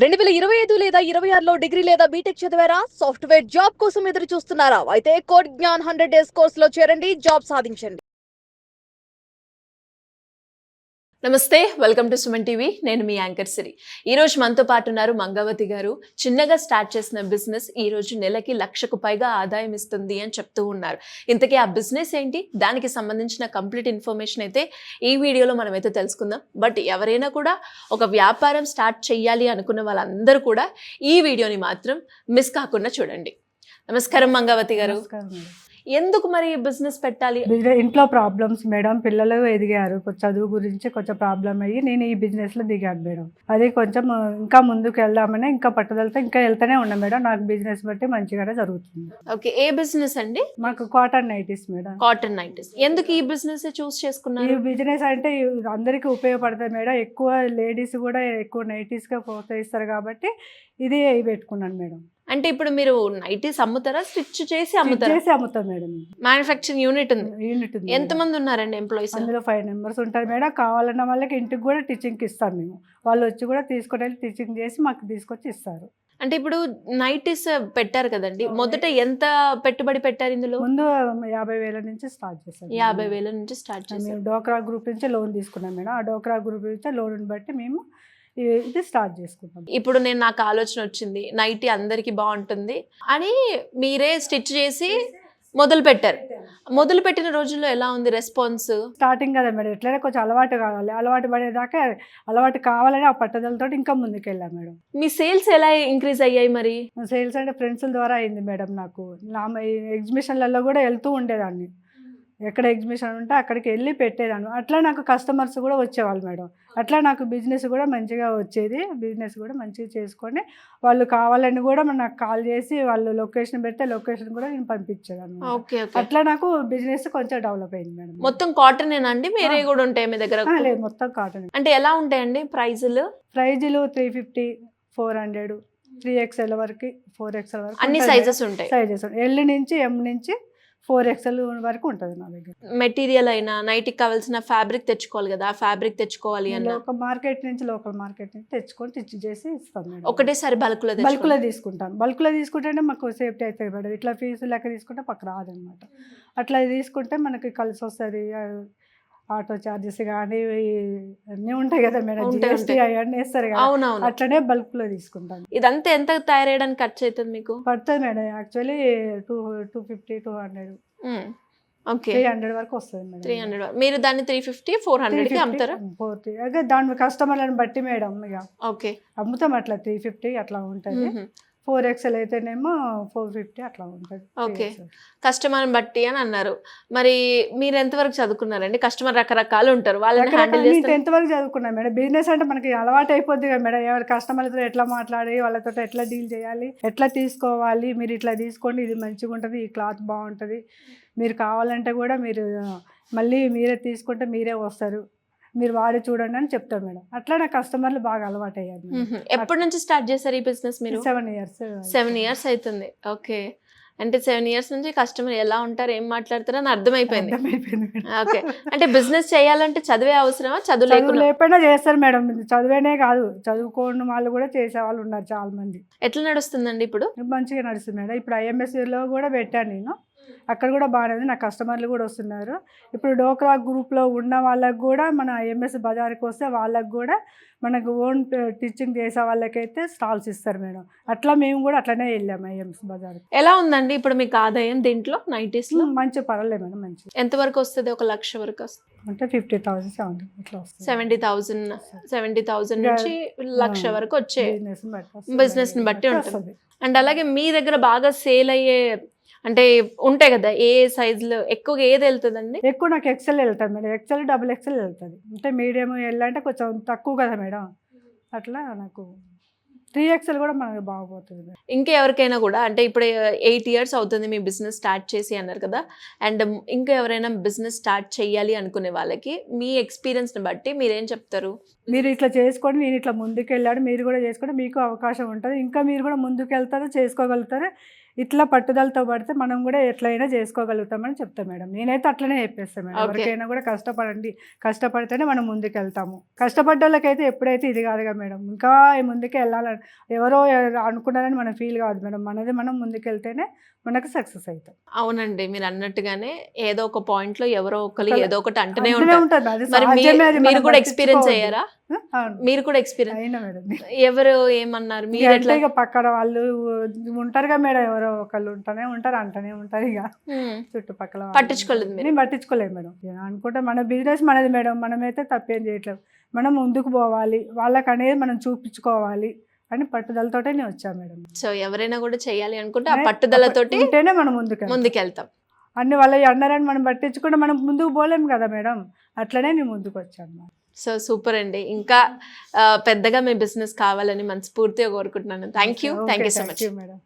2025 లేదా 26లో డిగ్రీ లేదా బీటెక్ చదివారా? సాఫ్ట్‌వేర్ జాబ్ కోసం ఎదురు చూస్తున్నారా? అయితే కోడ్ జ్ఞాన్ 100 డేస్ కోర్సులో చేరండి, జాబ్ సాధించండి. నమస్తే, వెల్కమ్ టు సుమన్ టీవీ. నేను మీ యాంకర్ సిరి. ఈ రోజు మనతో పాటు ఉన్నారు మంగావతి గారు. చిన్నగా స్టార్ట్ చేసిన బిజినెస్ ఈ రోజు నెలకి 1,00,000కు పైగా ఆదాయం ఇస్తుంది అని చెప్తూ ఉన్నారు. ఇంతకీ ఆ బిజినెస్ ఏంటి, దానికి సంబంధించిన కంప్లీట్ ఇన్ఫర్మేషన్ అయితే ఈ వీడియోలో మనమైతే తెలుసుకుందాం. బట్ ఎవరైనా కూడా ఒక వ్యాపారం స్టార్ట్ చేయాలి అనుకున్న వాళ్ళందరూ కూడా ఈ వీడియోని మాత్రం మిస్ కాకుండా చూడండి. నమస్కారం మంగావతి గారు. నమస్కారం మేడం. ఎందుకు మరి బిజినెస్ పెట్టాలి? ఇంట్లో ప్రాబ్లమ్స్ మేడం, పిల్లలు ఎదిగారు, చదువు గురించి కొంచెం ప్రాబ్లం అయ్యి నేను ఈ బిజినెస్ లో దిగాను మేడం. అది కొంచెం ఇంకా ముందుకు వెళ్దామని ఇంకా పట్టుదలతో ఇంకా వెళ్తూనే ఉన్నా మేడం. నాకు బిజినెస్ బట్టి మంచిగానే జరుగుతుంది. ఓకే, ఏ బిజినెస్ అండి? మాకు cotton nighties madam. Cotton nighties. ఎందుకు ఈ బిజినెస్ చూస్ చేసుకున్నారు? ఈ బిజినెస్ అంటే అందరికీ ఉపయోగపడుతుంది మేడం. ఎక్కువ లేడీస్ కూడా ఎక్కువ నైటీస్ గా ప్రోత్సహిస్తారు కాబట్టి ఇది పెట్టుకున్నాను మేడం. అంటే ఇప్పుడు మీరు నైటీస్ అమ్ముతారా, స్టిచ్ చేసి అమ్ముతారా? చేసి అమ్ముతాం మేడం. మ్యానుఫ్యాక్చరింగ్ యూనిట్ ఉంది. ఉంది. ఎంత మంది ఉన్నారండి ఎంప్లాయీస్? అందులో 5 members ఉంటారు మేడం. కావాలన్న వాళ్ళకి ఇంటికి కూడా టీచింగ్కి ఇస్తాం మేము. వాళ్ళు వచ్చి కూడా తీసుకొని వెళ్ళి టీచింగ్ చేసి మాకు తీసుకొచ్చి ఇస్తారు. అంటే ఇప్పుడు నైటీస్ పెట్టారు కదండి, మొదట ఎంత పెట్టుబడి పెట్టారు ఇందులో? ముందు 50,000 నుంచి స్టార్ట్ చేస్తాం. 50,000 నుంచి స్టార్ట్ చేసి మేము డోక్రా గ్రూప్ నుంచి లోన్ తీసుకున్నాం మేడం. ఆ డోక్రా గ్రూప్ నుంచి లోన్ బట్టి మేము ఇది స్టార్ట్ చేసుకుంటాం. ఇప్పుడు నాకు ఆలోచన వచ్చింది, నైటీ అందరికి బాగుంటుంది అని మీరే స్టిచ్ చేసి మొదలు పెట్టారు. మొదలు పెట్టిన రోజుల్లో ఎలా ఉంది రెస్పాన్స్? స్టార్టింగ్ కదా మేడం, ఎట్లయినా కొంచెం అలవాటు కావాలి. అలవాటు పడేదాకా అలవాటు కావాలని ఆ పట్టుదలతో ఇంకా ముందుకు వెళ్ళాం మేడం. మీ సేల్స్ ఎలా ఇంక్రీజ్ అయ్యాయి మరి? సేల్స్ అంటే ఫ్రెండ్స్ ద్వారా అయింది మేడం. నాకు ఎగ్జిబిషన్లలో కూడా వెళ్తూ ఉండేదాన్ని. ఎక్కడ ఎగ్జిబిషన్ ఉంటే అక్కడికి వెళ్ళి పెట్టేదాన్ని. అట్లా నాకు కస్టమర్స్ కూడా వచ్చేవాళ్ళు మేడం. అట్లా నాకు బిజినెస్ కూడా మంచిగా వచ్చేది. బిజినెస్ కూడా మంచిగా చేసుకొని వాళ్ళు కావాలని కూడా నాకు కాల్ చేసి వాళ్ళు లొకేషన్ పెడితే లొకేషన్ కూడా నేను పంపించేదాన్ని. అట్లా నాకు బిజినెస్ కొంచెం డెవలప్ అయింది మేడం. మొత్తం కాటన్ అండి, వేరే కూడా ఉంటాయి మీ దగ్గర? లేదు, మొత్తం కాటన్. అంటే ఎలా ఉంటాయండి ప్రైజులు? 350, 400, 3XL వరకు, 4XL వరకు అన్ని సైజెస్ ఉంటాయి. సైజెస్ L నుంచి M నుంచి 4XL వరకు ఉంటుంది నా దగ్గర. మెటీరియల్ అయినా నైట్కి కావాల్సిన ఫ్యాబ్రిక్ తెచ్చుకోవాలి కదా, ఆ ఫ్యాబ్రిక్ తెచ్చుకోవాలి అన్న లోకల్ మార్కెట్ నుంచి తెచ్చుకొని స్టిచ్ చేసి ఇస్తాం మేడం. ఒకటేసారి బల్క్లో తీసుకుంటాం. బల్క్లో తీసుకుంటేనే మాకు సేఫ్టీ అవుతుంది మేడం. ఇట్లా ఫీజు లెక్క తీసుకుంటే పక్క రాదనమాట. అట్లా తీసుకుంటే మనకి కలిసి వస్తుంది. ఆటో ఛార్జెస్ కానీ అన్నీ ఉంటాయి కదా మేడం, GST అవన్నీ వేస్తారు కదా. అట్లనే బల్క్ లో తీసుకుంటాం. ఇదంతా ఎంత తయారయ్యడానికి ఖర్చు అవుతుంది మీకు? పడుతుంది మేడం. యాక్చువల్లీ 250, 200, 300 వరకు వస్తుంది మేడం. 300. మీరు దాన్ని 350, 400 కి అమ్ముతారా? 40. అదే దాని కస్టమర్లను బట్టి మేడం. ఇక ఓకే అమ్ముతాం అట్లా 350 అట్లా ఉంటుంది. 4XL అయితేనేమో 450 అట్లా ఉంటుంది. ఓకే, కస్టమర్ బట్టి అని అన్నారు. మరి మీరు ఎంతవరకు చదువుకున్నారండి? కస్టమర్ రకరకాలు ఉంటారు, వాళ్ళని హ్యాండిల్ చేస్తారు. 10th వరకు చదువుకున్నా మేడం. బిజినెస్ అంటే మనకి అలవాటు అయిపోద్ది కదా మేడం. ఎవరి కస్టమర్లతో ఎట్లా మాట్లాడి వాళ్ళతో ఎట్లా డీల్ చేయాలి, ఎట్లా తీసుకోవాలి, మీరు ఇట్లా తీసుకోండి, ఇది మంచిగా ఉంటుంది, ఈ క్లాత్ బాగుంటుంది, మీరు కావాలంటే కూడా మీరు మళ్ళీ మీరే తీసుకుంటే మీరే వస్తారు, మీరు వాడి చూడండి అని చెప్తారు మేడం. అట్లా నా కస్టమర్లు బాగా అలవాటు అయ్యారు. ఎప్పటి నుంచి స్టార్ట్ చేశారు ఈ బిజినెస్ మీరు? 7 years. 7 years అవుతుంది. ఓకే, అంటే 7 years నుంచి కస్టమర్ ఎలా ఉంటారు, ఏం మాట్లాడతారు అని అర్థమైపోయింది. ఓకే, అంటే బిజినెస్ చేయాలంటే చదివే అవసరమా? చదువు లేకపోయినా చేస్తారు మేడం. చదివేనే కాదు, చదువుకోని వాళ్ళు కూడా చేసే వాళ్ళు ఉన్నారు చాలా మంది. ఎట్లా నడుస్తుందండి ఇప్పుడు? మంచిగా నడుస్తుంది మేడం. ఇప్పుడు IMSలో కూడా పెట్టాను నేను. అక్కడ కూడా బాగానే ఉంది. నా కస్టమర్లు కూడా వస్తున్నారు. ఇప్పుడు డోక్రా గ్రూప్లో ఉన్న వాళ్ళకు కూడా మన IMS బజార్కి వస్తే వాళ్ళకు కూడా మనకు ఓన్ టీచింగ్ చేసే వాళ్ళకైతే స్టాల్స్ ఇస్తారు మేడం. అట్లా మేము కూడా అట్లనే వెళ్ళాము IMS బజార్. ఎలా ఉందండి ఇప్పుడు మీకు ఆదాయం దీంట్లో నైటీస్లో? మంచి పర్వాలేదు మేడం. మంచి ఎంతవరకు వస్తుంది? 1,00,000 వరకు వస్తుంది అంటే 50,000, 70,000 ఇట్లా వస్తుంది. 70,000 నుంచి 1,00,000 వరకు వచ్చే బిజినెస్ని బట్టి ఉంటుంది. అండ్ అలాగే మీ దగ్గర బాగా సేల్ అయ్యే అంటే ఉంటాయి కదా, ఏ సైజులో ఎక్కువగా ఏది వెళ్తుందండి? ఎక్కువ నాకు XL వెళ్తుంది మేడం. XL, XXL వెళ్తుంది. అంటే మీడియం L అంటే కొంచెం తక్కువ కదా మేడం. అట్లా నాకు 3XL కూడా మనకు బాగుపోతుంది. ఇంకా ఎవరికైనా కూడా అంటే ఇప్పుడు 8 years అవుతుంది మీ బిజినెస్ స్టార్ట్ చేసి అన్నారు కదా, అండ్ ఇంకా ఎవరైనా బిజినెస్ స్టార్ట్ చేయాలి అనుకునే వాళ్ళకి మీ ఎక్స్పీరియన్స్ని బట్టి మీరేం చెప్తారు? మీరు ఇట్లా చేసుకొని నేను ఇట్లా ముందుకు వెళ్ళాడు, మీరు కూడా చేసుకుంటే మీకు అవకాశం ఉంటుంది. ఇంకా మీరు కూడా ముందుకు వెళ్తారు, చేసుకోగలుగుతారు. ఇట్లా పట్టుదలతో పడితే మనం కూడా ఎట్లయినా చేసుకోగలుగుతామని చెప్తాను మేడం. నేనైతే అట్లనే చెప్పేస్తాను మేడం. Okay. ఎవరికైనా కూడా కష్టపడండి, కష్టపడితేనే మనం ముందుకు వెళ్తాము. కష్టపడ్డ వాళ్ళకైతే ఎప్పుడైతే ఇది కాదుగా మేడం, ఇంకా ముందుకే వెళ్ళాలని ఎవరో అనుకున్నారని మనం ఫీల్ కాదు మేడం. మనది మనం ముందుకు వెళ్తేనే మనకు సక్సెస్ అవుతాం. అవునండి, మీరు అన్నట్టుగానే ఏదో ఒక పాయింట్ లో ఎవరో ఒకరు ఒకళ్ళు ఏదో ఒకటి అంటూనే అంటూనే ఉంటారు. ఉంటుంది. అది మరి సహజమే, అది మీరు మనం కూడా ఎక్స్పీరియన్స్ పట్టించుకోవద్దు. అయ్యారా? అవును మీరు కూడా ఎక్స్పీరియన్స్ అయినా మేడం. ఎవరు ఏమన్నారు మీరు అంటే ఎట్లా? ఇక పక్కన వాళ్ళు ఉంటారుగా మేడం, ఎవరో ఒకళ్ళు అంటూనే ఉంటారు ఇక ఉమ్, చుట్టుపక్కల వాళ్ళు. పట్టించుకోలేదు మీరు? నేను పట్టించుకోలేదు మేడం. నేను అనుకుంటే మన బిజినెస్ మనది మేడం, మనమైతే తప్పేం చేయట్లేదు. మనం ముందుకు పోవాలి, వాళ్ళకి అనేది మనం చూపించుకోవాలి అని పట్టుదలతోటే నేను వచ్చాను మేడం. సో ఎవరైనా కూడా చేయాలి అనుకుంటే ఆ పట్టుదలతోటి ఉంటేనే మనం ముందుకు ముందుకెళ్తాం. అన్ని వాళ్ళ అన్నారని మనం పట్టించుకుంటే మనం ముందుకు పోలేము కదా మేడం. అట్లనే నేను ముందుకు వచ్చాను. సో సూపర్ అండి. ఇంకా పెద్దగా మీ బిజినెస్ కావాలని మనస్ఫూర్తిగా కోరుకుంటున్నాను. Thank you so much. Madam.